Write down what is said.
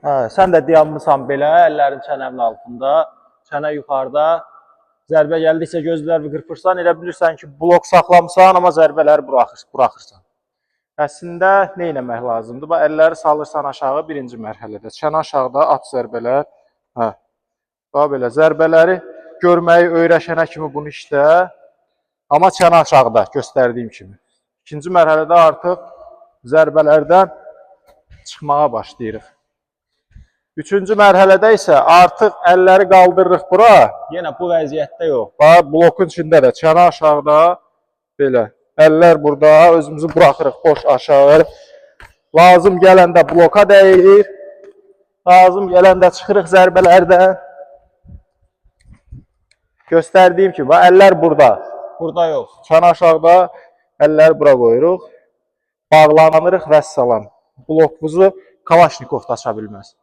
Hə, sən də dayanmısan belə, əllərin çənənin altında, çənə yuxarıda. Zərbə gəldikcə gözlərini qırpırsan, elə bilirsən ki, blok saxlamısan, amma zərbələri buraxırsan. Əslində, nə etmək lazımdır? Bax, əlləri salırsan aşağı birinci mərhələdə. Çənə aşağıda at zərbələr. Hə. Bax, belə zərbələri görməyi öyrəşənə kimi bunu işlə. Amma çənə aşağıda, göstərdiyim kimi. İkinci mərhələdə artıq zərbələrdən çıxmağa başlayırıq. Üçüncü mərhələdə isə artıq əlləri qaldırırıq bura. Yenə bu vəziyyətdə yox. Bax, blokun içində də çənə aşağıda, belə. Əllər burada, özümüzü buraxırıq boş aşağı. Lazım gələndə bloka dəyilir. Lazım gələndə çıxırıq zərbələrdən. Göstərdiyim kimi, əllər burada. Burada yox. Çənə aşağıda, əlləri bura qoyuruq. Bağlanırıq, vəssalam. Blokumuzu Kalaşnikov da aça bilməz.